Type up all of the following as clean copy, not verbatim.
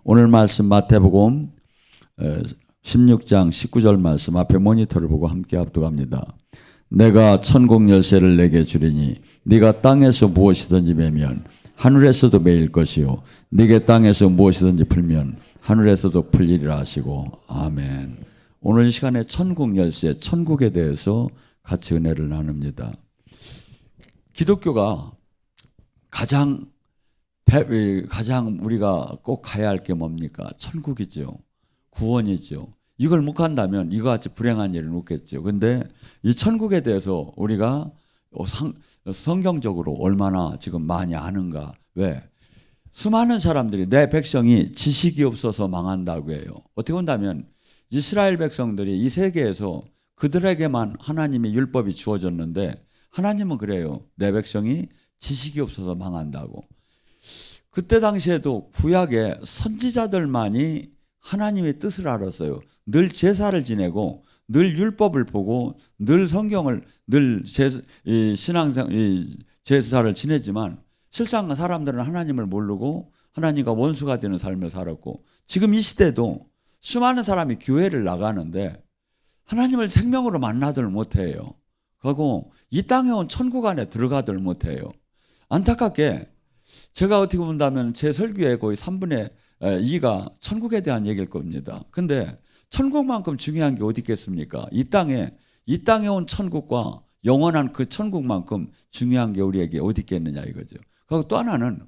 오늘 말씀 마태복음 16장 19절 말씀 앞에 모니터를 보고 함께 합독합니다. 내가 천국 열쇠를 내게 주리니 네가 땅에서 무엇이든지 매면 하늘에서도 매일 것이요 네게 땅에서 무엇이든지 풀면 하늘에서도 풀리리라 하시고 아멘. 오늘 이 시간에 천국 열쇠, 천국에 대해서 같이 은혜를 나눕니다. 기독교가 가장 우리가 꼭 가야 할 게 뭡니까? 천국이죠. 구원이죠. 이걸 못 간다면 이거 같이 불행한 일은 없겠죠. 근데 이 천국에 대해서 우리가 성경적으로 얼마나 지금 많이 아는가? 왜? 수많은 사람들이 내 백성이 지식이 없어서 망한다고 해요. 어떻게 본다면 이스라엘 백성들이 이 세계에서 그들에게만 하나님의 율법이 주어졌는데 하나님은 그래요. 내 백성이 지식이 없어서 망한다고. 그때 당시에도 구약의 선지자들만이 하나님의 뜻을 알았어요. 늘 제사를 지내고 늘 율법을 보고 늘 성경을 늘 제사를 지내지만 실상 사람들은 하나님을 모르고 하나님과 원수가 되는 삶을 살았고 지금 이 시대도 수많은 사람이 교회를 나가는데 하나님을 생명으로 만나들 못해요. 그리고 이 땅에 온 천국 안에 들어가들 못해요. 안타깝게 제가 어떻게 본다면 제 설교의 거의 3분의 2가 천국에 대한 얘기일 겁니다. 근데 천국만큼 중요한 게 어디 있겠습니까? 이 땅에 온 천국과 영원한 그 천국만큼 중요한 게 우리에게 어디 있겠느냐 이거죠. 그리고 또 하나는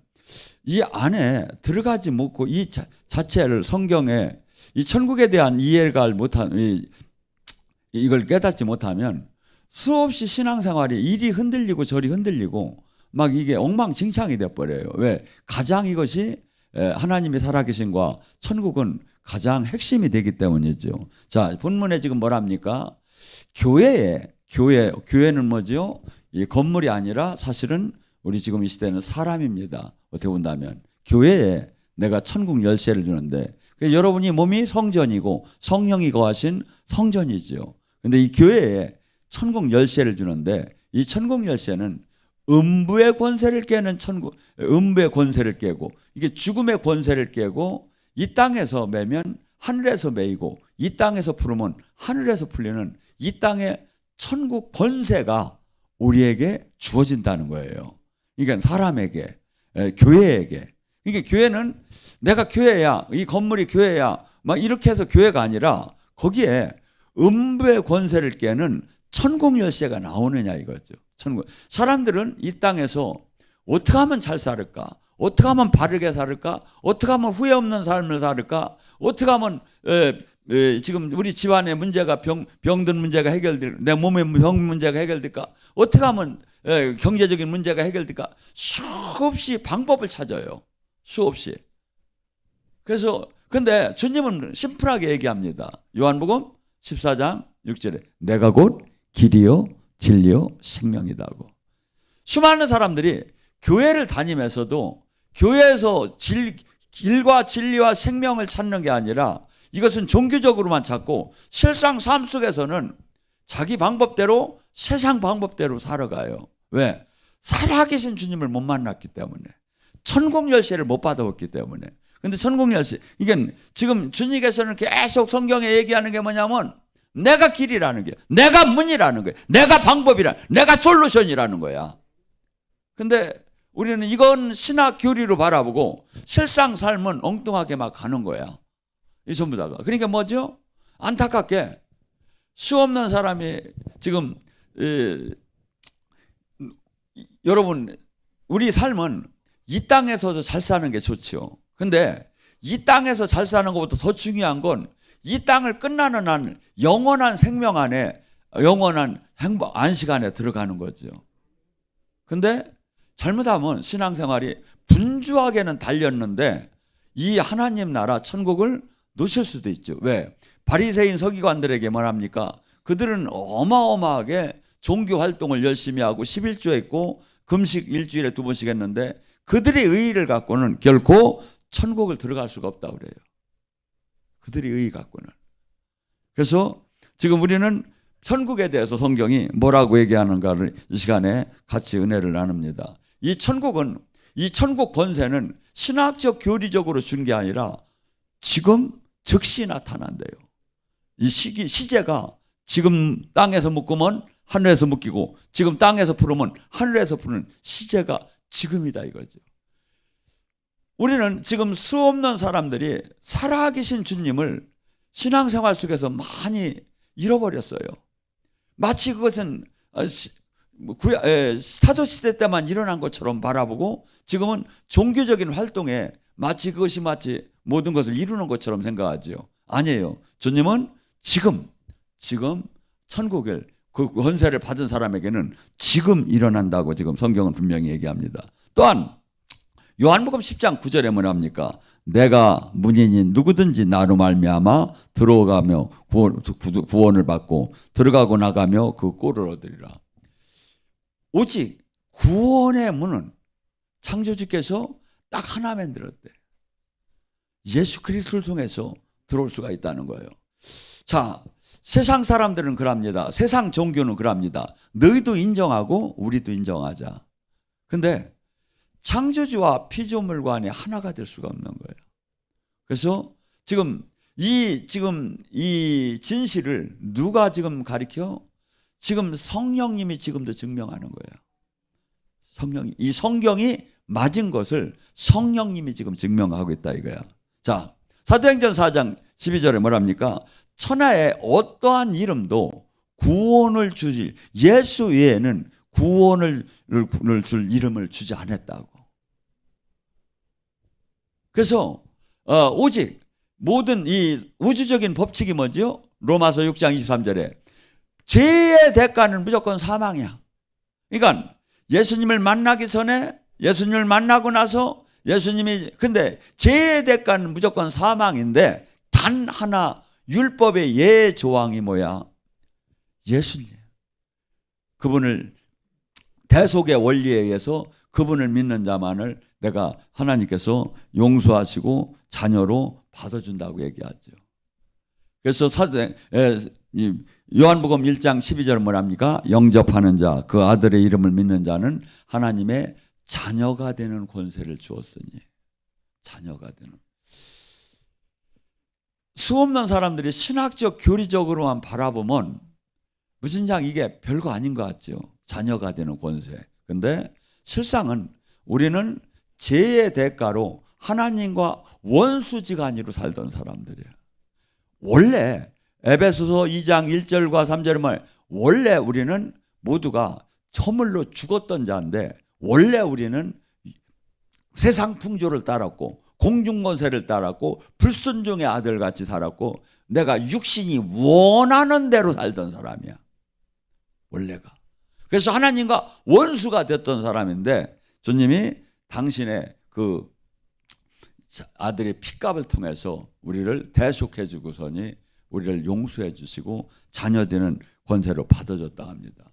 이 안에 들어가지 못고 이 자체를 성경에 이 천국에 대한 이해를 못한 이걸 깨닫지 못하면 수없이 신앙생활이 이리 흔들리고 저리 흔들리고 막 이게 엉망진창이 돼버려요. 왜? 가장 이것이 하나님의 살아계신과 천국은 가장 핵심이 되기 때문이죠. 자, 본문에 지금 뭐랍니까? 교회는 뭐죠? 이 건물이 아니라 사실은 우리 지금 이 시대는 사람입니다. 어떻게 본다면 교회에 내가 천국 열쇠를 주는데 여러분이 몸이 성전이고 성령이 거하신 성전이죠. 근데 이 교회에 천국 열쇠를 주는데 이 천국 열쇠는 음부의 권세를 깨는 음부의 권세를 깨고 이게 죽음의 권세를 깨고 이 땅에서 매면 하늘에서 매이고 이 땅에서 풀으면 하늘에서 풀리는 이 땅의 천국 권세가 우리에게 주어진다는 거예요. 그러니까 사람에게, 교회에게. 이게 교회는 내가 교회야, 이 건물이 교회야, 막 이렇게 해서 교회가 아니라 거기에 음부의 권세를 깨는 천국 열쇠가 나오느냐 이거죠. 천국. 사람들은 이 땅에서 어떻게 하면 잘 살을까? 어떻게 하면 바르게 살을까? 어떻게 하면 후회 없는 삶을 살을까? 어떻게 하면 지금 우리 집안의 문제가 병든 문제가 해결될까? 내 몸의 병 문제가 해결될까? 어떻게 하면 경제적인 문제가 해결될까? 수없이 방법을 찾아요. 수없이. 그래서 근데 주님은 심플하게 얘기합니다. 요한복음 14장 6절에 내가 곧 길이요 진리요 생명이다고. 수많은 사람들이 교회를 다니면서도 교회에서 길과 진리와 생명을 찾는 게 아니라 이것은 종교적으로만 찾고 실상 삶 속에서는 자기 방법대로 세상 방법대로 살아가요. 왜? 살아계신 주님을 못 만났기 때문에. 천국 열쇠를 못 받아왔기 때문에. 근데 천국 열쇠 이게 지금 주님께서는 계속 성경에 얘기하는 게 뭐냐면 내가 길이라는 게 내가 문이라는 거예요. 내가 내가 솔루션이라는 거야. 근데 우리는 이건 신학 교리로 바라보고 실상 삶은 엉뚱하게 막 가는 거야. 이 전부 다가. 그러니까 뭐죠? 안타깝게 수없는 사람이 지금 여러분 우리 삶은 이 땅에서도 잘 사는 게 좋죠. 근데 이 땅에서 잘 사는 것보다 더 중요한 건 이 땅을 끝나는 한 영원한 생명 안에 영원한 행복 안식 안에 들어가는 거죠. 근데 잘못하면 신앙생활이 분주하게는 달렸는데 이 하나님 나라 천국을 놓칠 수도 있죠. 왜? 바리새인 서기관들에게 말합니까? 그들은 어마어마하게 종교 활동을 열심히 하고 11조 했고 금식 일주일에 2번씩 했는데 그들의 의의를 갖고는 결코 천국을 들어갈 수가 없다고 그래요. 그들의 의의 갖고는. 그래서 지금 우리는 천국에 대해서 성경이 뭐라고 얘기하는가를 이 시간에 같이 은혜를 나눕니다. 이 천국 권세는 신학적 교리적으로 준 게 아니라 지금 즉시 나타난대요. 이 시제가 지금 땅에서 묶으면 하늘에서 묶이고 지금 땅에서 풀으면 하늘에서 푸는 시제가 지금이다 이거죠. 우리는 지금 수없는 사람들이 살아계신 주님을 신앙생활 속에서 많이 잃어버렸어요. 마치 그것은 사도시대 때만 일어난 것처럼 바라보고 지금은 종교적인 활동에 마치 그것이 마치 모든 것을 이루는 것처럼 생각하지요. 아니에요. 주님은 지금 천국을 그 권세를 받은 사람에게는 지금 일어난다고 지금 성경은 분명히 얘기합니다. 또한 요한복음 10장 9절에 뭐라 합니까? 내가 문인인 누구든지 나로 말미암아 들어가며 구원을 받고 들어가고 나가며 그 꼴을 얻으리라. 오직 구원의 문은 창조주께서 딱 하나 만들었대. 예수 그리스도를 통해서 들어올 수가 있다는 거예요. 자, 세상 사람들은 그럽니다. 세상 종교는 그럽니다. 너희도 인정하고 우리도 인정하자. 근데 창조주와 피조물관이 하나가 될 수가 없는 거예요. 그래서 지금 이 진실을 누가 지금 가리켜? 지금 성령님이 지금도 증명하는 거예요. 이 성경이 맞은 것을 성령님이 지금 증명하고 있다 이거야. 자, 사도행전 4장 12절에 뭐랍니까? 천하에 어떠한 이름도 구원을 주지 예수 외에는 구원을 줄 이름을 주지 않았다고. 그래서 오직 모든 이 우주적인 법칙이 뭐죠? 로마서 6장 23절에 죄의 대가는 무조건 사망이야. 그러니까 예수님을 만나기 전에 예수님을 만나고 나서 근데 죄의 대가는 무조건 사망인데 단 하나 율법의 예의 조항이 뭐야? 예수님. 그분을 대속의 원리에 의해서 그분을 믿는 자만을 내가 하나님께서 용서하시고 자녀로 받아준다고 얘기하죠. 그래서 요한복음 1장 12절 뭐랍니까? 영접하는 자, 그 아들의 이름을 믿는 자는 하나님의 자녀가 되는 권세를 주었으니. 자녀가 되는. 수없는 사람들이 신학적 교리적으로만 바라보면 무진장 이게 별거 아닌 것 같죠. 자녀가 되는 권세. 근데 실상은 우리는 죄의 대가로 하나님과 원수지간이로 살던 사람들이에요. 원래 에베소서 2장 1절과 3절에 말 원래 우리는 모두가 허물로 죽었던 자인데 원래 우리는 세상 풍조를 따랐고 공중권세를 따랐고 불순종의 아들같이 살았고 내가 육신이 원하는 대로 살던 사람이야. 원래가. 그래서 하나님과 원수가 됐던 사람인데 주님이 당신의 그 아들의 피값을 통해서 우리를 대속해 주고서니 우리를 용서해 주시고 자녀되는 권세로 받아줬다 합니다.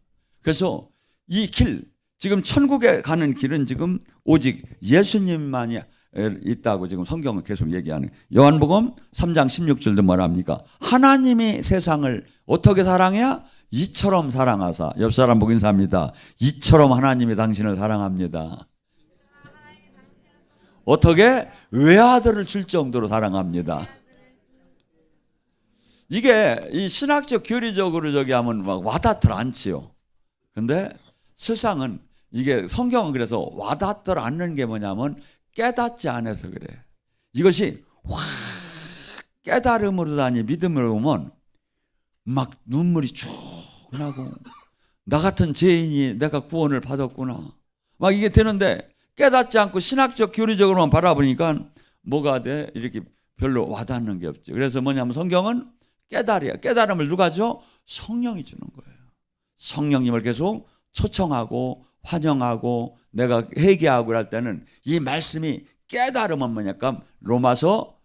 그래서 이 길, 지금 천국에 가는 길은 지금 오직 예수님만이 있다고 지금 성경은 계속 얘기하는. 요한복음 3장 16절도 뭐랍니까? 하나님이 세상을 어떻게 사랑해야? 이처럼 사랑하사. 옆 사람 보고 인사합니다. 이처럼 하나님이 당신을 사랑합니다. 어떻게? 외아들을 줄 정도로 사랑합니다. 이게 이 신학적 교리적으로 저기 하면 막 와닿들 않지요. 근데 세상은 이게 성경은 그래서 와닿들 않는 게 뭐냐면 깨닫지 않아서 그래. 이것이 확 깨달음으로 다니 믿음으로 오면 막 눈물이 쭉 나고 나 같은 죄인이 내가 구원을 받았구나. 막 이게 되는데 깨닫지 않고 신학적 교리적으로만 바라보니까 뭐가 돼? 이렇게 별로 와닿는 게 없죠. 그래서 뭐냐면 성경은 깨달이야. 깨달음을 누가 줘? 성령이 주는 거예요. 성령님을 계속 초청하고 환영하고 내가 회개하고 할 때는 이 말씀이 깨달음은 뭐냐면 로마서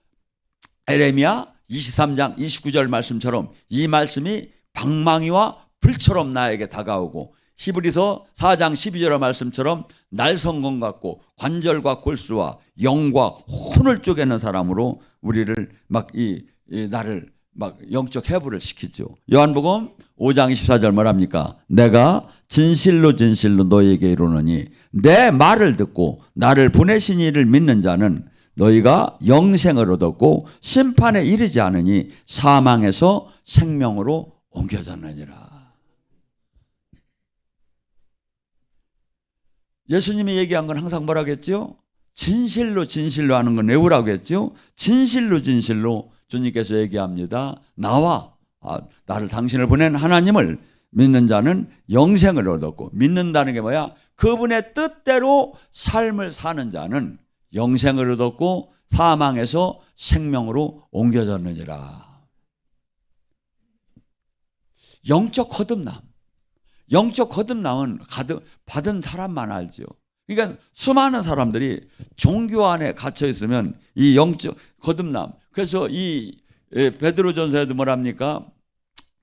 에레미야 23장 29절 말씀처럼 이 말씀이 방망이와 불처럼 나에게 다가오고 히브리서 4장 12절의 말씀처럼 날성건 같고 관절과 골수와 영과 혼을 쪼개는 사람으로 우리를 막 나를 막 영적 해부를 시키죠. 요한복음 5장 24절 뭐랍니까? 내가 진실로 진실로 너에게 이르노니 내 말을 듣고 나를 보내신 이를 믿는 자는 너희가 영생을 얻었고 심판에 이르지 않으니 사망에서 생명으로 옮겨졌느니라. 예수님이 얘기한 건 항상 뭐라겠죠? 진실로 진실로 하는 건 외우라고 했죠. 진실로 진실로 주님께서 얘기합니다. 나를 당신을 보낸 하나님을 믿는 자는 영생을 얻었고, 믿는다는 게 뭐야? 그분의 뜻대로 삶을 사는 자는 영생을 얻었고 사망에서 생명으로 옮겨졌느니라. 영적 거듭남. 영적 거듭남은 받은 사람만 알죠. 그러니까 수많은 사람들이 종교 안에 갇혀 있으면 이 영적 거듭남. 그래서 이 베드로전서에도 뭐랍니까?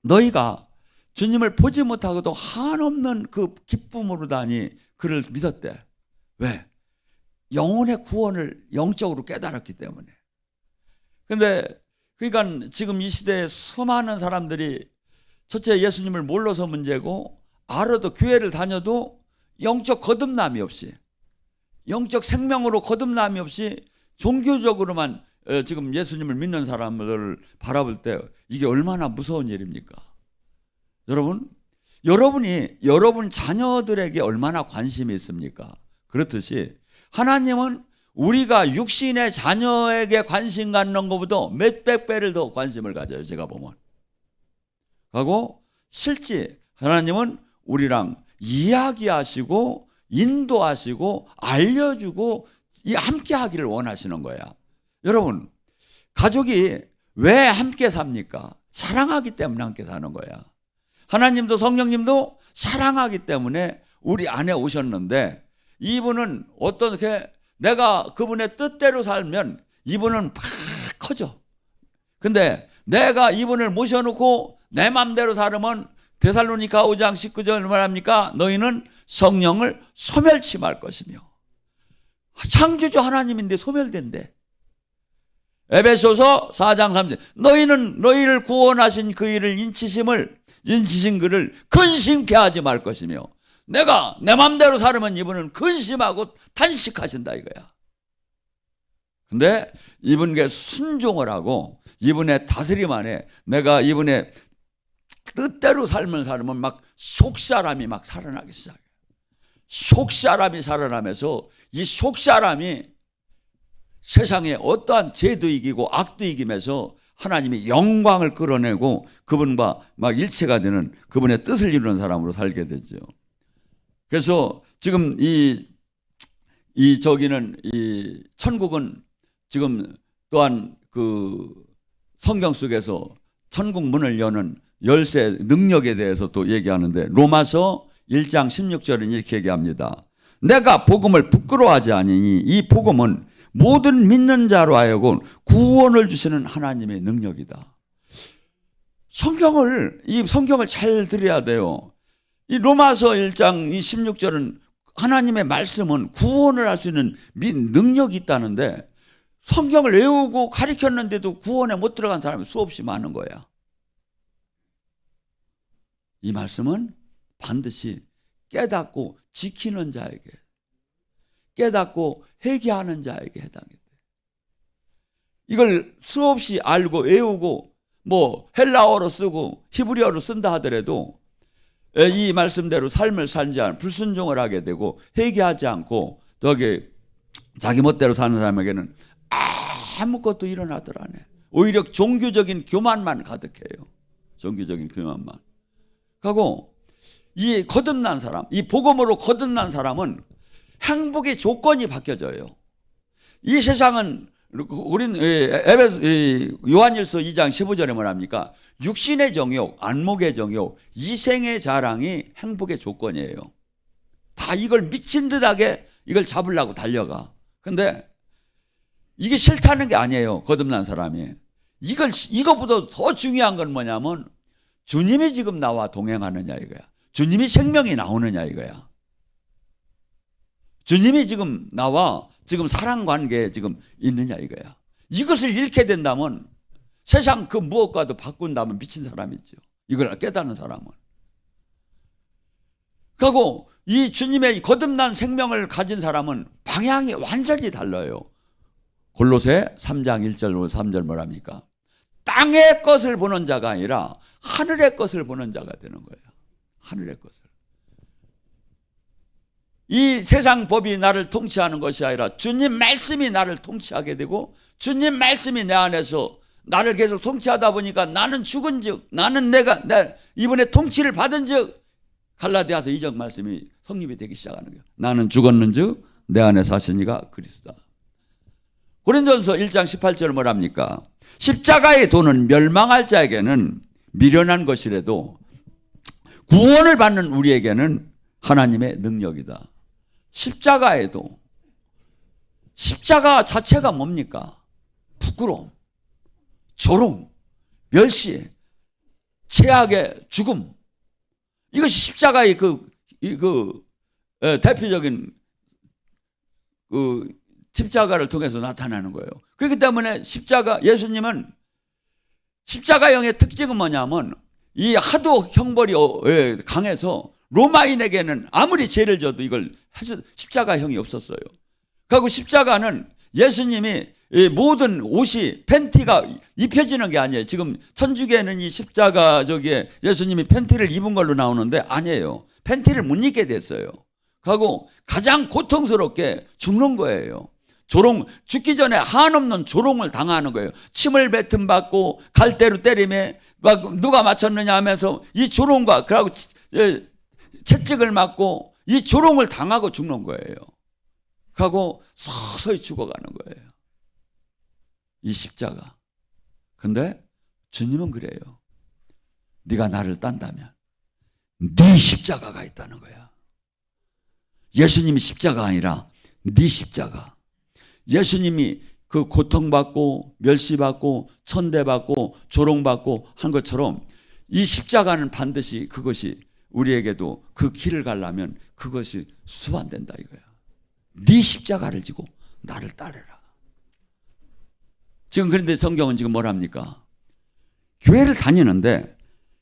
너희가 주님을 보지 못하고도 한없는 그 기쁨으로 다니 그를 믿었대. 왜? 영혼의 구원을 영적으로 깨달았기 때문에. 근데 그러니까 지금 이 시대에 수많은 사람들이 첫째 예수님을 몰라서 문제고, 알아도 교회를 다녀도 영적 거듭남이 없이, 영적 생명으로 거듭남이 없이 종교적으로만 지금 예수님을 믿는 사람들을 바라볼 때 이게 얼마나 무서운 일입니까? 여러분이 여러분 자녀들에게 얼마나 관심이 있습니까? 그렇듯이 하나님은 우리가 육신의 자녀에게 관심 갖는 것보다 몇백 배를 더 관심을 가져요. 제가 보면. 하고 실제 하나님은 우리랑 이야기하시고 인도하시고 알려주고 함께 하기를 원하시는 거야. 여러분, 가족이 왜 함께 삽니까? 사랑하기 때문에 함께 사는 거야. 하나님도 성령님도 사랑하기 때문에 우리 안에 오셨는데, 이분은 어떻게 내가 그분의 뜻대로 살면 이분은 막 커져. 근데 내가 이분을 모셔놓고 내 맘대로 살으면 데살로니가 5장 19절 말합니까? 너희는 성령을 소멸침할 것이며. 창조주 하나님인데 소멸된대. 에베소서 4장 3절 너희는 너희를 구원하신 그 일을 인치신 그를 근심케 하지 말 것이며. 내가 내 맘대로 살으면 이분은 근심하고 탄식하신다 이거야. 근데 이분께 순종을 하고 이분의 다스림 안에 내가 이분의 뜻대로 삶을 살면 막 속사람이 막 살아나기 시작해요. 속사람이 살아나면서 이 속사람이 세상에 어떠한 죄도 이기고 악도 이기면서 하나님의 영광을 끌어내고 그분과 막 일체가 되는 그분의 뜻을 이루는 사람으로 살게 되죠. 그래서 지금 이 천국은 지금 또한 그 성경 속에서 천국 문을 여는 열쇠 능력에 대해서 또 얘기하는데, 로마서 1장 16절은 이렇게 얘기합니다. 내가 복음을 부끄러워하지 아니니 이 복음은 모든 믿는 자로 하여금 구원을 주시는 하나님의 능력이다. 이 성경을 잘 들어야 돼요. 이 로마서 1장 16절은 하나님의 말씀은 구원을 할 수 있는 능력이 있다는데, 성경을 외우고 가르쳤는데도 구원에 못 들어간 사람이 수없이 많은 거야. 이 말씀은 반드시 깨닫고 지키는 자에게, 깨닫고 회개하는 자에게 해당이 돼. 이걸 수없이 알고 외우고 뭐 헬라어로 쓰고 히브리어로 쓴다 하더라도 이 말씀대로 삶을 살지 않고 불순종을 하게 되고 회개하지 않고 저기 자기 멋대로 사는 사람에게는 아무것도 일어나더라 네. 오히려 종교적인 교만만 가득해요. 종교적인 교만만. 하고 이 거듭난 사람, 이 복음으로 거듭난 사람은 행복의 조건이 바뀌어져요. 이 세상은 우린 요한일서 2장 15절에 뭐랍니까? 육신의 정욕, 안목의 정욕, 이생의 자랑이 행복의 조건이에요. 다 이걸 미친 듯하게 이걸 잡으려고 달려가. 근데 이게 싫다는 게 아니에요. 거듭난 사람이. 이거보다 더 중요한 건 뭐냐면 주님이 지금 나와 동행하느냐 이거야. 주님이 생명이 나오느냐 이거야. 주님이 지금 나와 지금 사랑 관계에 지금 있느냐 이거야. 이것을 잃게 된다면 세상 그 무엇과도 바꾼다면 미친 사람이죠. 이걸 깨닫는 사람은. 그리고 이 주님의 거듭난 생명을 가진 사람은 방향이 완전히 달라요. 골로새 3장 1절 3절 뭐랍니까? 땅의 것을 보는 자가 아니라 하늘의 것을 보는 자가 되는 거예요. 하늘의 것을. 이 세상 법이 나를 통치하는 것이 아니라 주님 말씀이 나를 통치하게 되고 주님 말씀이 내 안에서 나를 계속 통치하다 보니까 나는 죽은즉 나는 내가 이번에 통치를 받은즉 갈라디아서 2장 말씀이 성립이 되기 시작하는 거예요. 나는 죽었는즉 내 안에 사시니가 그리스도다. 고린도전서 1장 18절 뭐랍니까? 십자가의 도는 멸망할 자에게는 미련한 것이라도 구원을 받는 우리에게는 하나님의 능력이다. 십자가의 도. 십자가 자체가 뭡니까? 부끄러움, 조롱, 멸시, 최악의 죽음. 이것이 십자가의 대표적인 십자가를 통해서 나타나는 거예요. 그렇기 때문에 예수님은 십자가형의 특징은 뭐냐면 이 하도 형벌이 강해서 로마인에게는 아무리 죄를 져도 이걸 십자가형이 없었어요. 그리고 십자가는 예수님이 모든 옷이 팬티가 입혀지는 게 아니에요. 지금 천주교에는 이 십자가 예수님이 팬티를 입은 걸로 나오는데 아니에요. 팬티를 못 입게 됐어요. 그리고 가장 고통스럽게 죽는 거예요. 죽기 전에 한없는 조롱을 당하는 거예요. 침을 뱉음 받고 갈대로 때리며 막 누가 맞췄느냐 하면서 이 조롱과 그러고 채찍을 맞고 이 조롱을 당하고 죽는 거예요. 그리고 서서히 죽어가는 거예요. 이 십자가. 근데 주님은 그래요. 네가 나를 딴다면 네 십자가가 있다는 거야. 예수님이 십자가 아니라 네 십자가. 예수님이 그 고통받고 멸시받고 천대받고 조롱받고 한 것처럼 이 십자가는 반드시 그것이 우리에게도 그 길을 가려면 그것이 수반된다 이거야. 네 십자가를 지고 나를 따르라. 지금 그런데 성경은 지금 뭐랍니까? 교회를 다니는데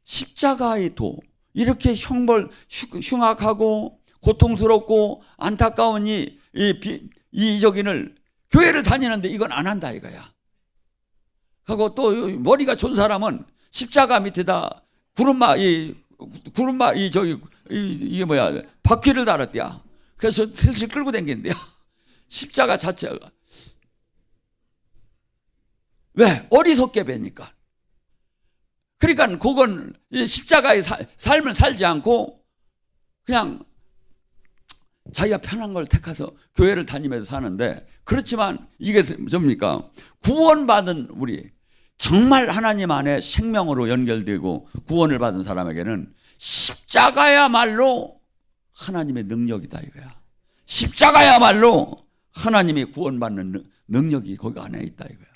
십자가의 도, 이렇게 흉악하고 고통스럽고 안타까운 저기를 교회를 다니는데 이건 안 한다 이거야. 하고 또 머리가 좋은 사람은 십자가 밑에다 이게 뭐야, 바퀴를 달았대야. 그래서 슬슬 끌고 다니는데요. 십자가 자체가. 왜? 어리석게 배니까. 그러니까 그건 십자가의 삶을 살지 않고 그냥 자기가 편한 걸 택해서 교회를 다니면서 사는데, 그렇지만 이게 뭡니까? 구원받은 우리, 정말 하나님 안에 생명으로 연결되고 구원을 받은 사람에게는 십자가야말로 하나님의 능력이다 이거야. 십자가야말로 하나님이 구원받는 능력이 거기 안에 있다 이거야.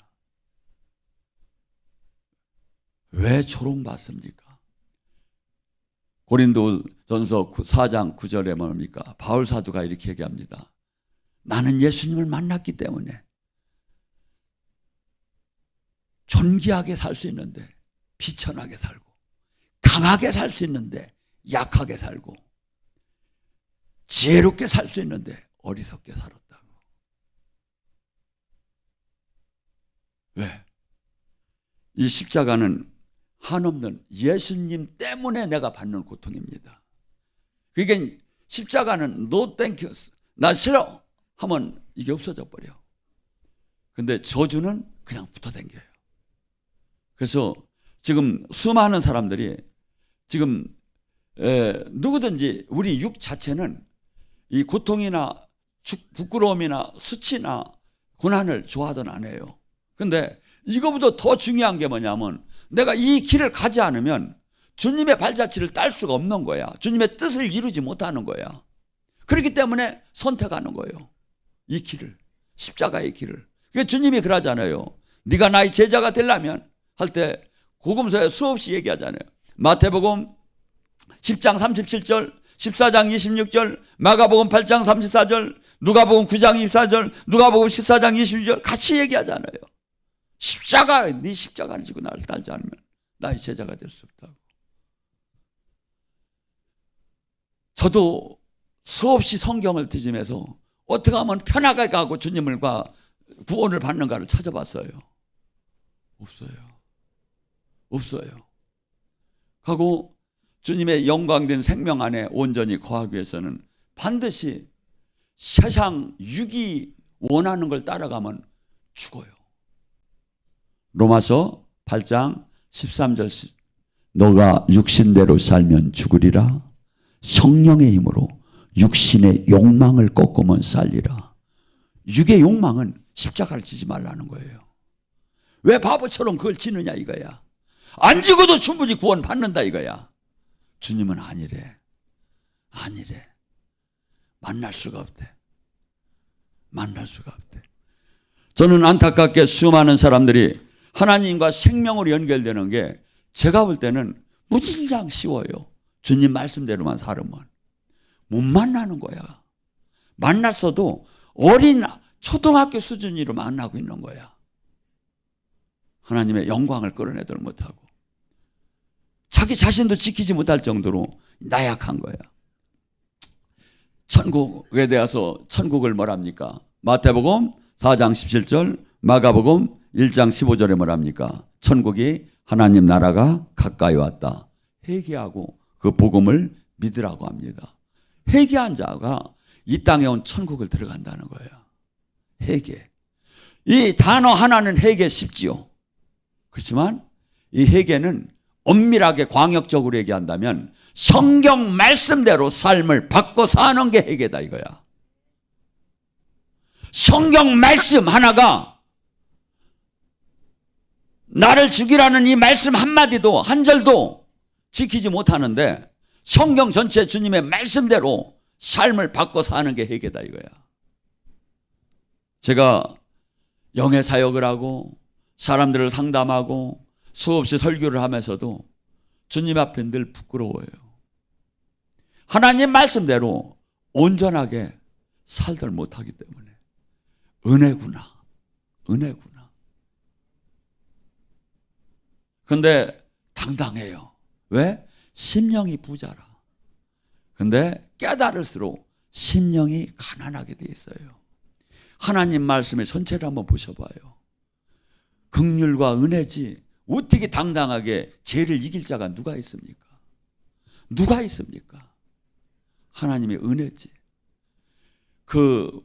왜 조롱받습니까? 고린도전서 4장 9절에 뭡니까? 바울 사도가 이렇게 얘기합니다. 나는 예수님을 만났기 때문에 존귀하게 살 수 있는데 비천하게 살고, 강하게 살 수 있는데 약하게 살고, 지혜롭게 살 수 있는데 어리석게 살았다고. 왜? 이 십자가는 한없는 예수님 때문에 내가 받는 고통입니다. 그러니까 십자가는 no thank you, 나 싫어 하면 이게 없어져 버려. 근데 저주는 그냥 붙어 댕겨요. 그래서 지금 수많은 사람들이 지금 누구든지 우리 육 자체는 이 고통이나 부끄러움이나 수치나 고난을 좋아하든 안 해요. 근데 이거보다 더 중요한 게 뭐냐면, 내가 이 길을 가지 않으면 주님의 발자취를 딸 수가 없는 거야. 주님의 뜻을 이루지 못하는 거야. 그렇기 때문에 선택하는 거예요. 이 길을, 십자가의 길을. 그러니까 주님이 그러잖아요. 네가 나의 제자가 되려면 할 때 복음서에 수없이 얘기하잖아요. 마태복음 10장 37절, 14장 26절, 마가복음 8장 34절, 누가복음 9장 24절, 누가복음 14장 22절 같이 얘기하잖아요. 네 십자가를 지고 나를 따르지 않으면 나의 제자가 될 수 없다고. 저도 수없이 성경을 뒤지면서 어떻게 하면 편하게 가고 주님과 구원을 받는가를 찾아봤어요. 없어요. 없어요. 하고 주님의 영광된 생명 안에 온전히 거하기 위해서는 반드시 세상 육이 원하는 걸 따라가면 죽어요. 로마서 8장 13절 너가 육신대로 살면 죽으리라. 성령의 힘으로 육신의 욕망을 꺾으면 살리라. 육의 욕망은 십자가를 지지 말라는 거예요. 왜 바보처럼 그걸 지느냐 이거야. 안 지고도 충분히 구원 받는다 이거야. 주님은 아니래. 아니래. 만날 수가 없대. 만날 수가 없대. 저는 안타깝게 수많은 사람들이 하나님과 생명으로 연결되는 게 제가 볼 때는 무진장 쉬워요. 주님 말씀대로만 살으면. 못 만나는 거야. 만났어도 어린 초등학교 수준으로 만나고 있는 거야. 하나님의 영광을 끌어내들 못하고 자기 자신도 지키지 못할 정도로 나약한 거야. 천국에 대해서 천국을 뭐랍니까? 마태복음 4장 17절, 마가복음 1장 15절에 뭐랍니까? 천국이 하나님 나라가 가까이 왔다. 회개하고 그 복음을 믿으라고 합니다. 회개한 자가 이 땅에 온 천국을 들어간다는 거예요. 회개. 이 단어 하나는 회개 쉽지요. 그렇지만 이 회개는 엄밀하게 광역적으로 얘기한다면 성경 말씀대로 삶을 바꿔 사는 게 회개다 이거야. 성경 말씀 하나가 나를 죽이라는 이 말씀 한마디도 한 절도 지키지 못하는데 성경 전체 주님의 말씀대로 삶을 바꿔 사는 게 회개다 이거야. 제가 영의 사역을 하고 사람들을 상담하고 수없이 설교를 하면서도 주님 앞에 늘 부끄러워요. 하나님 말씀대로 온전하게 살들 못하기 때문에 은혜구나. 은혜구나. 근데 당당해요. 왜? 심령이 부자라. 근데 깨달을수록 심령이 가난하게 돼 있어요. 하나님 말씀의 전체를 한번 보셔봐요. 긍휼과 은혜지 어떻게 당당하게 죄를 이길 자가 누가 있습니까? 누가 있습니까? 하나님의 은혜지. 그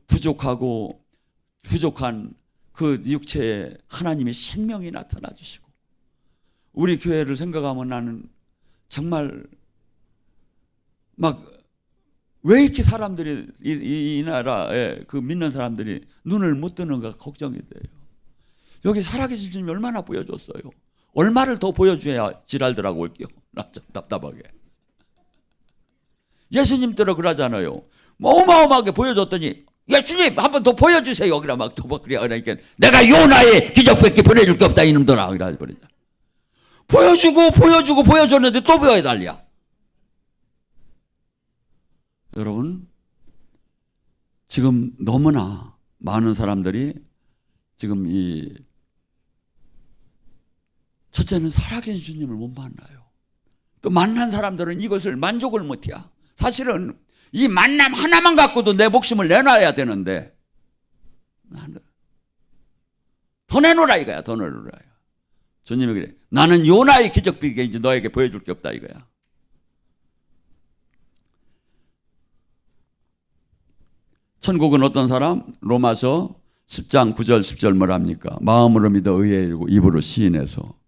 부족한 그 육체에 하나님의 생명이 나타나 주시고 우리 교회를 생각하면 나는 정말 막 왜 이렇게 사람들이 이 나라에 그 믿는 사람들이 눈을 못 뜨는가 걱정이 돼요. 여기 살아계신 주님이 얼마나 보여줬어요. 얼마를 더 보여줘야 지랄들하고 올게요. 나 참 답답하게. 예수님들은 그러잖아요. 뭐 어마어마하게 보여줬더니 예수님 한 번 더 보여주세요. 그래 막 더 그러니까 내가 요나의 기적밖에 보내줄 게 없다 이놈들아. 그래 버리자. 보여주고 보여줬는데 또 보여달랴. 여러분 지금 너무나 많은 사람들이 지금 이 첫째는 살아계신 주님을 못 만나요. 또 만난 사람들은 이것을 만족을 못해요. 사실은 이 만남 하나만 갖고도 내 목숨을 내놔야 되는데 더 내놓으라 이거야. 더 내놓으라. 주님이 그래. 나는 요나의 기적밖에 이제 너에게 보여줄 게 없다 이거야. 천국은 어떤 사람? 로마서 10장 9절 10절 뭐랍니까? 마음으로 믿어 의에 이르고 입으로 시인해서.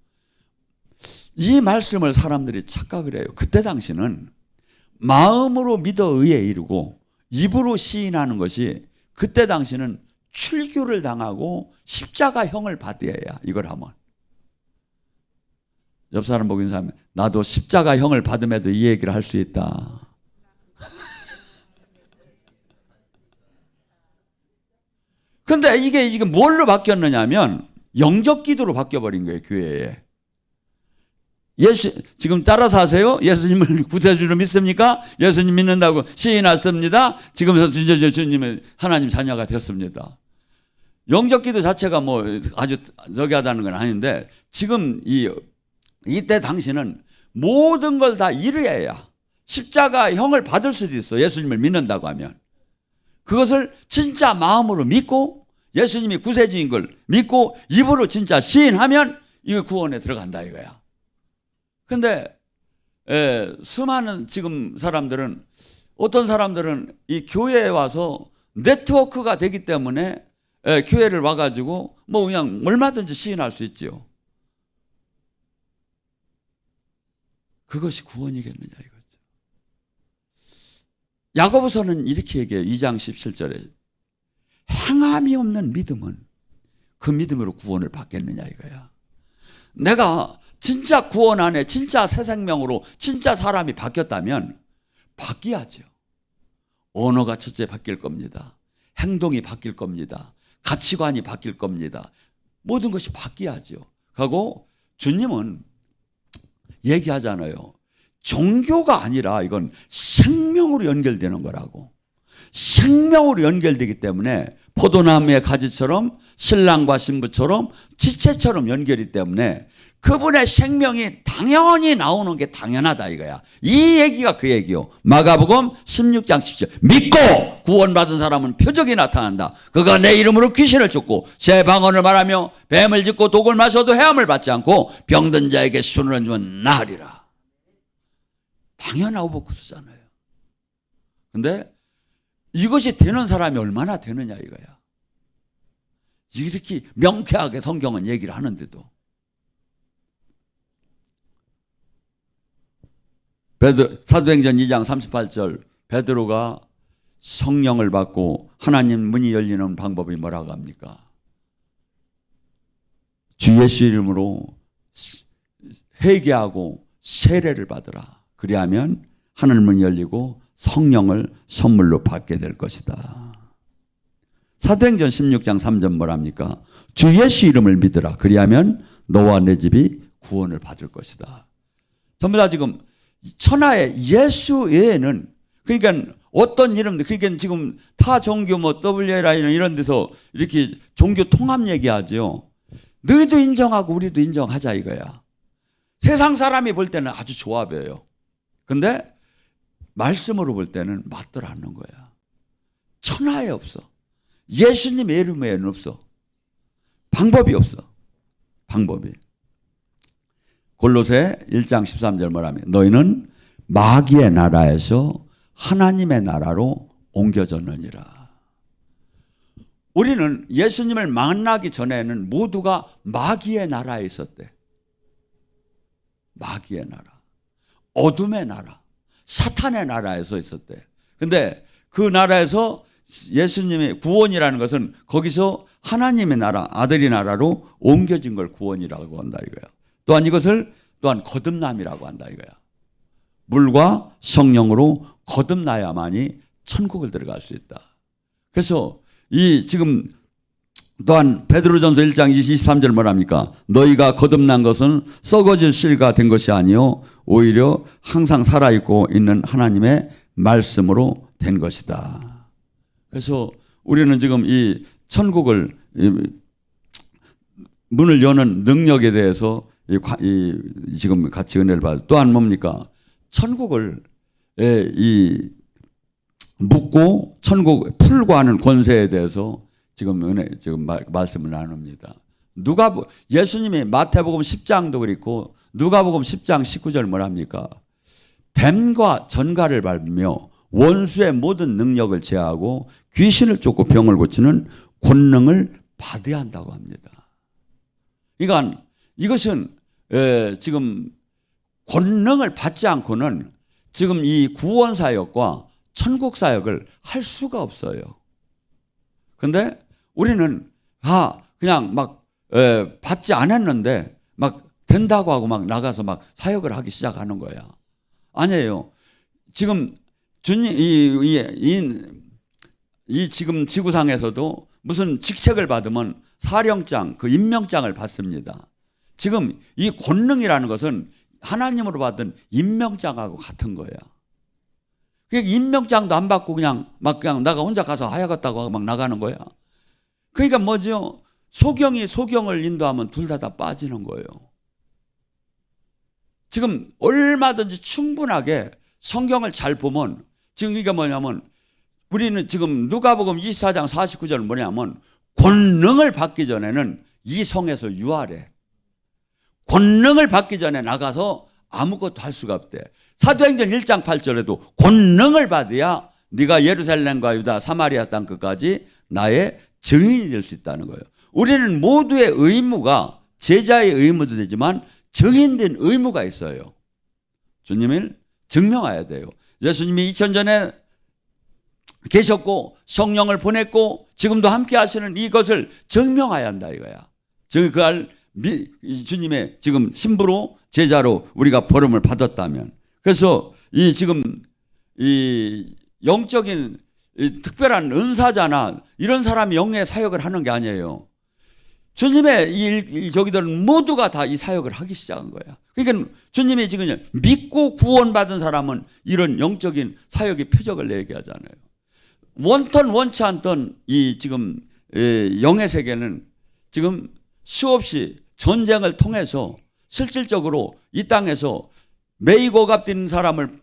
이 말씀을 사람들이 착각을 해요. 그때 당시는 마음으로 믿어 의에 이르고 입으로 시인하는 것이 그때 당시는 출교를 당하고 십자가형을 받아야 이걸 하면. 옆 사람 보고 있는 사람 나도 십자가형을 받음에도 이 얘기를 할 수 있다. 근데 이게 지금 뭘로 바뀌었느냐면 영적 기도로 바뀌어버린 거예요. 교회에. 지금 따라서 하세요. 예수님을 구세주로 믿습니까? 예수님 믿는다고 시인했습니다. 지금부터 주님은 하나님 자녀가 됐습니다. 영적 기도 자체가 뭐 아주 저기 하다는 건 아닌데 지금 이때 당신은 모든 걸 다 이루어야 십자가형을 받을 수도 있어. 예수님을 믿는다고 하면. 그것을 진짜 마음으로 믿고 예수님이 구세주인 걸 믿고 입으로 진짜 시인하면 이거 구원에 들어간다 이거야. 근데 수많은 지금 사람들은, 어떤 사람들은 이 교회에 와서 네트워크가 되기 때문에 교회를 와가지고 뭐 그냥 얼마든지 시인할 수 있지요. 그것이 구원이겠느냐 이거죠. 야고보서는 이렇게 얘기해요. 2장 17절에 행함이 없는 믿음은 그 믿음으로 구원을 받겠느냐 이거야. 내가 진짜 구원 안에 진짜 새 생명으로 진짜 사람이 바뀌었다면 바뀌어야죠. 언어가 첫째 바뀔 겁니다. 행동이 바뀔 겁니다. 가치관이 바뀔 겁니다. 모든 것이 바뀌어야죠. 하고 주님은 얘기하잖아요. 종교가 아니라 이건 생명으로 연결되는 거라고. 생명으로 연결되기 때문에 포도나무의 가지처럼 신랑과 신부처럼 지체처럼 연결이 때문에 그분의 생명이 당연히 나오는 게 당연하다 이거야. 이 얘기가 그 얘기요. 마가복음 16장 17절. 믿고 구원받은 사람은 표적이 나타난다. 그가 내 이름으로 귀신을 쫓고 새 방언을 말하며 뱀을 짚고 독을 마셔도 해함을 받지 않고 병든 자에게 손을 얹으면 나으리라. 당연하고 그러잖아요. 근데 이것이 되는 사람이 얼마나 되느냐 이거야. 이렇게 명쾌하게 성경은 얘기를 하는데도. 사도행전 2장 38절 베드로가 성령을 받고 하나님 문이 열리는 방법이 뭐라고 합니까? 주 예수 이름으로 회개하고 세례를 받으라. 그리하면 하늘 문이 열리고 성령을 선물로 받게 될 것이다. 사도행전 16장 3절 뭐랍니까? 주 예수 이름을 믿으라. 그리하면 너와 내 집이 구원을 받을 것이다. 전부 다 지금 천하에 예수 외에는, 그러니까 어떤 이름들, 그러니까 지금 타 종교 뭐 WLI나 이런 데서 이렇게 종교 통합 얘기하죠. 너희도 인정하고 우리도 인정하자 이거야. 세상 사람이 볼 때는 아주 좋아 보여요. 근데 말씀으로 볼 때는 맞들 않는 거야. 천하에 없어. 예수님의 이름 외에는 없어. 방법이 없어. 방법이. 골로새 1장 13절 뭐라면 너희는 마귀의 나라에서 하나님의 나라로 옮겨졌느니라. 우리는 예수님을 만나기 전에는 모두가 마귀의 나라에 있었대. 마귀의 나라, 어둠의 나라, 사탄의 나라에서 있었대. 근데 그 나라에서 예수님의 구원이라는 것은 거기서 하나님의 나라, 아들의 나라로 옮겨진 걸 구원이라고 한다 이거야. 또한 이것을 또한 거듭남이라고 한다 이거야. 물과 성령으로 거듭나야만이 천국을 들어갈 수 있다. 그래서 이 지금 또한 베드로전서 1장 23절 뭐랍니까? 너희가 거듭난 것은 썩어질 실과 된 것이 아니요 오히려 항상 살아있고 있는 하나님의 말씀으로 된 것이다. 그래서 우리는 지금 이 천국을 문을 여는 능력에 대해서 지금 같이 은혜를 받아. 또한 뭡니까? 천국을 묻고 천국 풀고 하는 권세에 대해서 지금 말씀을 나눕니다. 예수님이 마태복음 10장도 그렇고 누가복음 10장 19절 뭐랍니까? 뱀과 전갈을 밟으며 원수의 모든 능력을 제하고 귀신을 쫓고 병을 고치는 권능을 받아야 한다고 합니다. 그러니까 이것은 지금 권능을 받지 않고는 지금 이 구원 사역과 천국 사역을 할 수가 없어요. 근데 우리는 그냥 막 받지 않았는데 막 된다고 하고 막 나가서 막 사역을 하기 시작하는 거야. 아니에요. 지금 주님 이 지금 지구상에서도 무슨 직책을 받으면 사령장, 그 임명장을 받습니다. 지금 이 권능이라는 것은 하나님으로 받은 임명장하고 같은 거야. 그러니까 임명장도 안 받고 그냥 나가 혼자 가서 하야겠다고 하고 막 나가는 거야. 그러니까 뭐죠? 소경이 소경을 인도하면 둘 다 빠지는 거예요. 지금 얼마든지 충분하게 성경을 잘 보면 지금 이게 뭐냐면 우리는 지금 누가복음 24장 49절은 뭐냐면 권능을 받기 전에는 이 성에서 유하래. 권능을 받기 전에 나가서 아무것도 할 수가 없대. 사도행전 1장 8절에도 권능을 받아야 네가 예루살렘과 유다 사마리아 땅 끝까지 나의 증인이 될 수 있다는 거예요. 우리는 모두의 의무가 제자의 의무도 되지만 증인된 의무가 있어요. 주님을 증명해야 돼요. 예수님이 2000 전에 계셨고 성령을 보냈고 지금도 함께 하시는 이것을 증명해야 한다 이거야. 그걸 주님의 지금 신부로 제자로 우리가 버름을 받았다면, 그래서 이 지금 이 영적인 이 특별한 은사자나 이런 사람이 영의 사역을 하는 게 아니에요. 주님의 저기들은 모두가 다 이 사역을 하기 시작한 거야. 그러니까 주님이 지금 믿고 구원받은 사람은 이런 영적인 사역의 표적을 내게 하잖아요. 원턴 원치 않던 이 지금 영의 세계는 지금 수없이 전쟁을 통해서 실질적으로 이 땅에서 매이고 값뛰는 사람을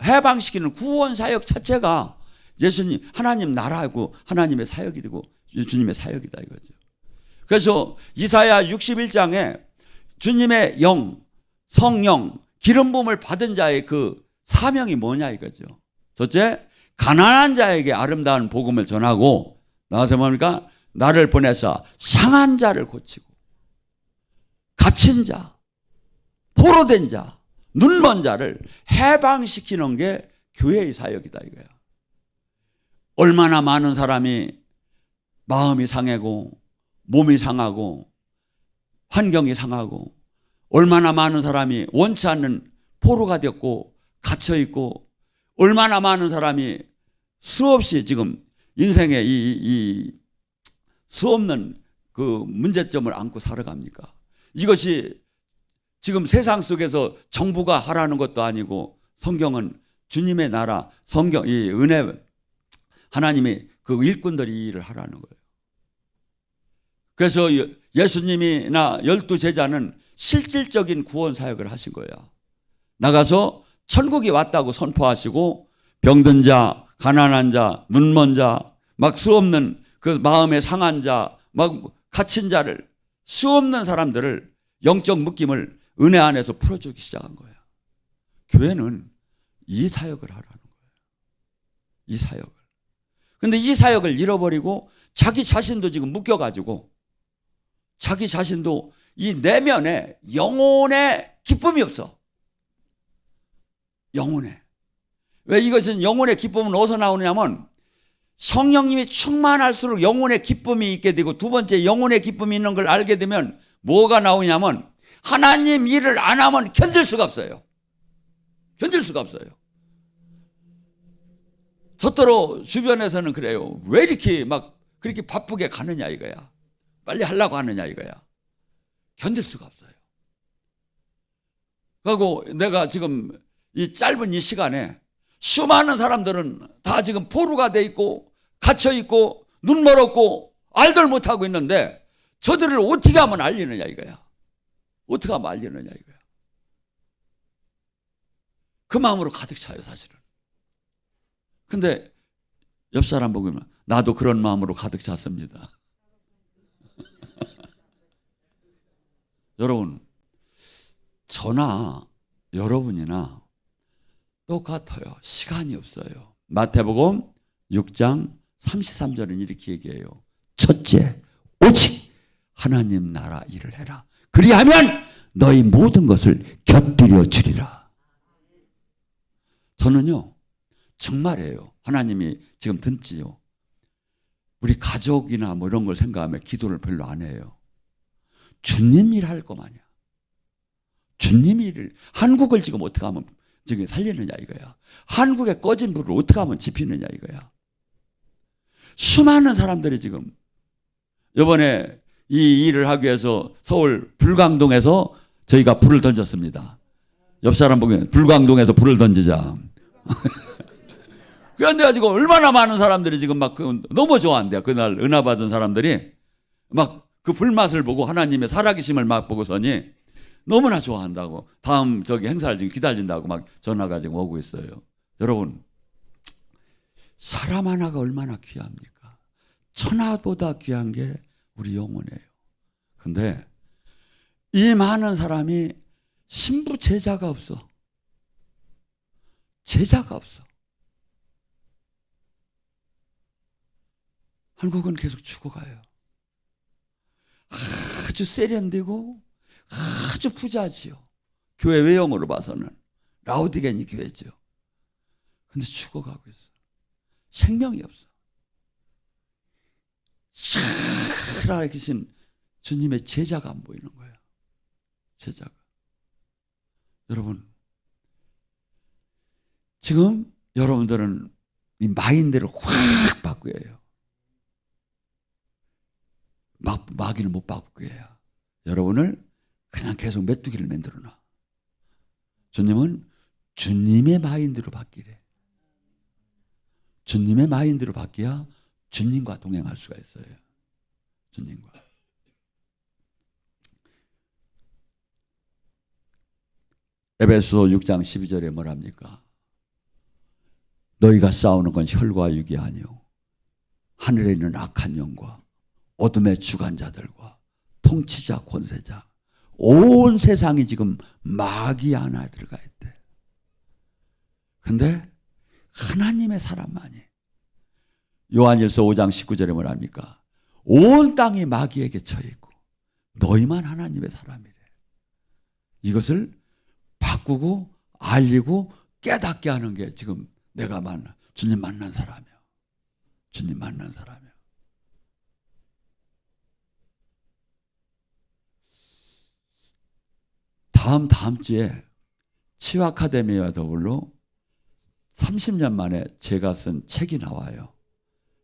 해방시키는 구원 사역 자체가 예수님 하나님 나라고 하나님의 사역이 되고 주님의 사역이다 이거죠. 그래서 이사야 61장에 주님의 영, 성령, 기름 부음을 받은 자의 그 사명이 뭐냐 이거죠. 첫째, 가난한 자에게 아름다운 복음을 전하고, 나와서 뭡니까? 나를 보내서 상한 자를 고치고 갇힌 자, 포로된 자, 눈먼 자를 해방시키는 게 교회의 사역이다 이거야. 얼마나 많은 사람이 마음이 상하고 몸이 상하고 환경이 상하고, 얼마나 많은 사람이 원치 않는 포로가 됐고 갇혀있고, 얼마나 많은 사람이 수없이 지금 인생에 이 수없는 그 문제점을 안고 살아갑니까? 이것이 지금 세상 속에서 정부가 하라는 것도 아니고, 성경은 주님의 나라, 성경, 이 은혜, 하나님이 그 일꾼들이 이 일을 하라는 거예요. 그래서 예수님이나 12제자는 실질적인 구원 사역을 하신 거야. 나가서 천국이 왔다고 선포하시고, 병든 자, 가난한 자, 눈먼 자, 막 수없는 그 마음에 상한 자, 막 갇힌 자를, 수없는 사람들을 영적 묶임을 은혜 안에서 풀어주기 시작한 거야. 교회는 이 사역을 하라는 거예요. 이 사역을. 근데 이 사역을 잃어버리고 자기 자신도 지금 묶여가지고 자기 자신도 이 내면에 영혼의 기쁨이 없어. 영혼에. 왜 이것은 영혼의 기쁨은 어디서 나오냐면, 성령님이 충만할수록 영혼의 기쁨이 있게 되고, 두 번째 영혼의 기쁨이 있는 걸 알게 되면 뭐가 나오냐면, 하나님 일을 안 하면 견딜 수가 없어요. 견딜 수가 없어요. 저더러 주변에서는 그래요. 왜 이렇게 막 그렇게 바쁘게 가느냐 이거야. 빨리 하려고 하느냐 이거야. 견딜 수가 없어요. 그리고 내가 지금 이 짧은 이 시간에 수많은 사람들은 다 지금 포로가 돼 있고 갇혀 있고 눈 멀었고 알들 못하고 있는데, 저들을 어떻게 하면 알리느냐 이거야. 어떻게 하면 알리느냐 이거야. 그 마음으로 가득 차요 사실은. 근데 옆 사람 보면 나도 그런 마음으로 가득 찼습니다. 여러분, 저나 여러분이나 똑같아요. 시간이 없어요. 마태복음 6장 33절은 이렇게 얘기해요. 첫째, 오직 하나님 나라 일을 해라. 그리하면 너희 모든 것을 곁들여 주리라. 저는요, 정말이에요. 하나님이 지금 듣지요. 우리 가족이나 뭐 이런 걸 생각하면 기도를 별로 안 해요. 주님 일 할 거 마냥. 주님 일을, 한국을 지금 어떻게 하면 지금 살리느냐 이거야. 한국의 꺼진 불을 어떻게 하면 지피느냐 이거야. 수많은 사람들이 지금 이번에 이 일을 하기 위해서 서울 불광동에서 저희가 불을 던졌습니다. 옆 사람 보면 불광동에서 불을 던지자. 그런데 가지고 얼마나 많은 사람들이 지금 막 너무 좋아한대요. 그날 은혜 받은 사람들이 막 그 불맛을 보고 하나님의 살아계심을 막 보고서니 너무나 좋아한다고, 다음 저기 행사를 지금 기다린다고 막 전화가 지금 오고 있어요. 여러분, 사람 하나가 얼마나 귀합니까? 천하보다 귀한 게 우리 영혼이에요. 근데 이 많은 사람이 신부 제자가 없어. 제자가 없어. 한국은 계속 죽어가요. 아주 세련되고 아주 부자지요. 교회 외형으로 봐서는 라우디게니 교회죠. 근데 죽어가고 있어. 생명이 없어. 살아계신 주님의 제자가 안 보이는 거예요. 제자가. 여러분, 지금 여러분들은 이 마인드를 확 바꿔야 해요. 마귀를 못 바꾸게요. 여러분을 그냥 계속 메뚜기를 만들어놔. 주님은 주님의 마인드로 바뀌래. 주님의 마인드로 바뀌어야 주님과 동행할 수가 있어요. 주님과. 에베소 6장 12절에 뭐랍니까? 너희가 싸우는 건 혈과 육이 아니요 하늘에 있는 악한 영과 어둠의 주관자들과 통치자 권세자 온 세상이 지금 마귀 안에 들어가 있대. 근데 하나님의 사람만이 요한일서 5장 19절에 뭐랍니까? 온 땅이 마귀에게 처해 있고 너희만 하나님의 사람이래. 이것을 바꾸고 알리고 깨닫게 하는 게 지금 내가 주님 만난 사람이야. 주님 만난 사람이야. 다음 주에 치유 아카데미와 더불어 30년 만에 제가 쓴 책이 나와요.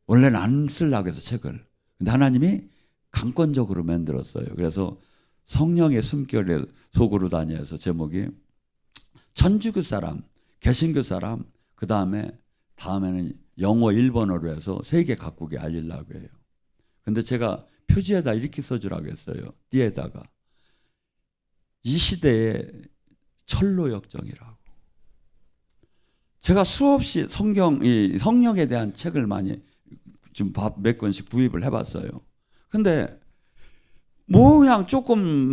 원래는 안 쓰려고 해서 책을. 근데 하나님이 강권적으로 만들었어요. 그래서 성령의 숨결에 속으로 다녀서 제목이 천주교 사람, 개신교 사람, 다음에는 영어, 일본어로 해서 세계 각국에 알리려고 해요. 근데 제가 표지에다 이렇게 써주라고 했어요. 띠에다가. 이 시대의 철로 역정이라고. 제가 수없이 성령에 대한 책을 많이 좀 몇 권씩 구입을 해봤어요. 근데 뭐 그냥 조금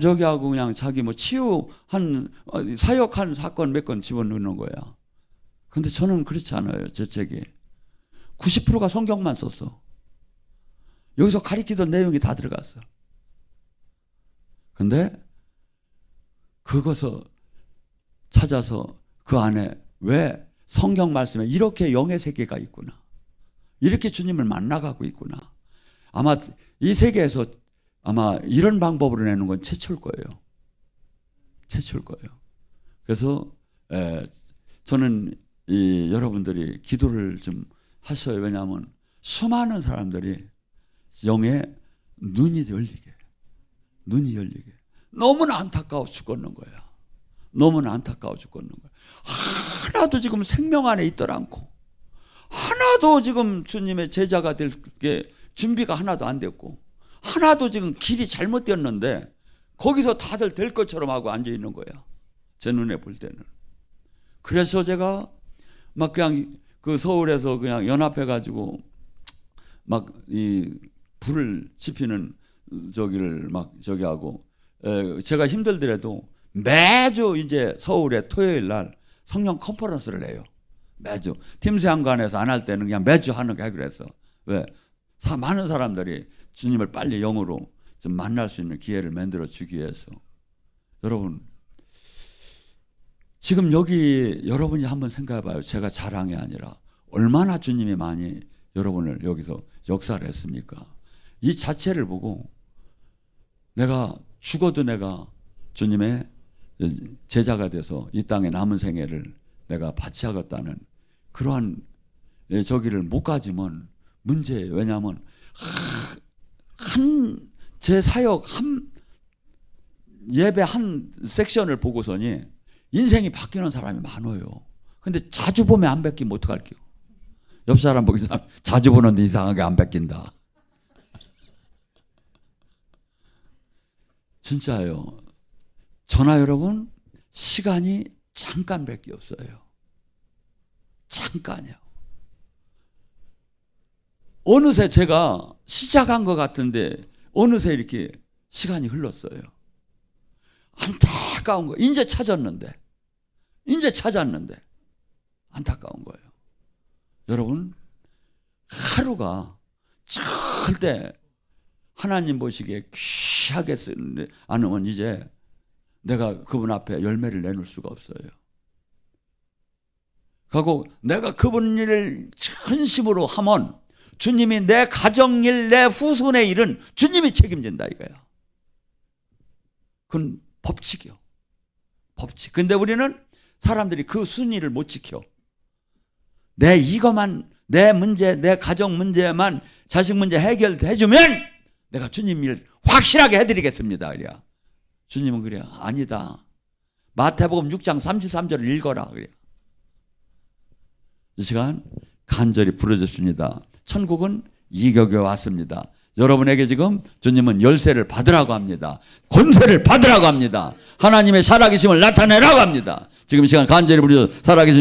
저기 하고 그냥 자기 뭐 사역한 사건 몇 건 집어넣는 거야. 근데 저는 그렇지 않아요. 제 책이 90%가 성경만 썼어. 여기서 가리키던 내용이 다 들어갔어. 근데 그것을 찾아서 그 안에 왜 성경 말씀에 이렇게 영의 세계가 있구나. 이렇게 주님을 만나가고 있구나. 아마 이 세계에서 아마 이런 방법으로 내는 건 최초일 거예요. 최초일 거예요. 그래서 저는 여러분들이 기도를 좀 하셔요. 왜냐하면 수많은 사람들이 영의 눈이 열리게. 너무나 안타까워 죽겠는 거야. 너무나 안타까워 죽겠는 거야. 하나도 지금 생명 안에 있더라 않고 하나도 지금 주님의 제자가 될 게 준비가 하나도 안 됐고 하나도 지금 길이 잘못되었는데 거기서 다들 될 것처럼 하고 앉아 있는 거야. 제 눈에 볼 때는. 그래서 제가 막 그냥 그 서울에서 그냥 연합해 가지고 막 이 불을 지피는 저기를 막 저기 하고 제가 힘들더라도 매주 이제 서울에 토요일 날 성령 컨퍼런스를 해요. 매주 팀수양관에서 안 할 때는 그냥 매주 하는 게 그랬어. 왜? 많은 사람들이 주님을 빨리 영으로 좀 만날 수 있는 기회를 만들어 주기 위해서. 여러분 지금 여기 여러분이 한번 생각해 봐요. 제가 자랑이 아니라 얼마나 주님이 많이 여러분을 여기서 역사를 했습니까? 이 자체를 보고 내가 죽어도 내가 주님의 제자가 돼서 이 땅에 남은 생애를 내가 바치하겠다는 그러한 저기를 못 가지면 문제예요. 왜냐하면 제 사역 예배 한 섹션을 보고서니 인생이 바뀌는 사람이 많아요. 근데 자주 보면 안 바뀌면 어떡할게요? 옆 사람 보기 자주 보는데 이상하게 안 바뀐다. 진짜예요. 저나 여러분 시간이 잠깐밖에 없어요. 잠깐이요. 어느새 제가 시작한 것 같은데 어느새 이렇게 시간이 흘렀어요. 안타까운 거예요. 이제 찾았는데 안타까운 거예요. 여러분, 하루가 절대 하나님 보시기에 귀하게 쓰는데 않으면 이제 내가 그분 앞에 열매를 내놓을 수가 없어요. 그리고 내가 그분 일을 전심으로 하면 주님이 내 가정일, 내 후손의 일은 주님이 책임진다 이거야. 그건 법칙이요. 법칙. 근데 우리는 사람들이 그 순위를 못 지켜. 내 이거만, 내 문제, 내 가정 문제만, 자식 문제 해결해주면 내가 주님 일 확실하게 해드리겠습니다. 그래야. 주님은 그래요. 아니다. 마태복음 6장 33절을 읽어라. 그래요. 이 시간 간절히 부르짖습니다. 천국은 이격에 왔습니다. 여러분에게 지금 주님은 열쇠를 받으라고 합니다. 권세를 받으라고 합니다. 하나님의 살아계심을 나타내라고 합니다. 지금 이 시간 간절히 부르짖어 살아계신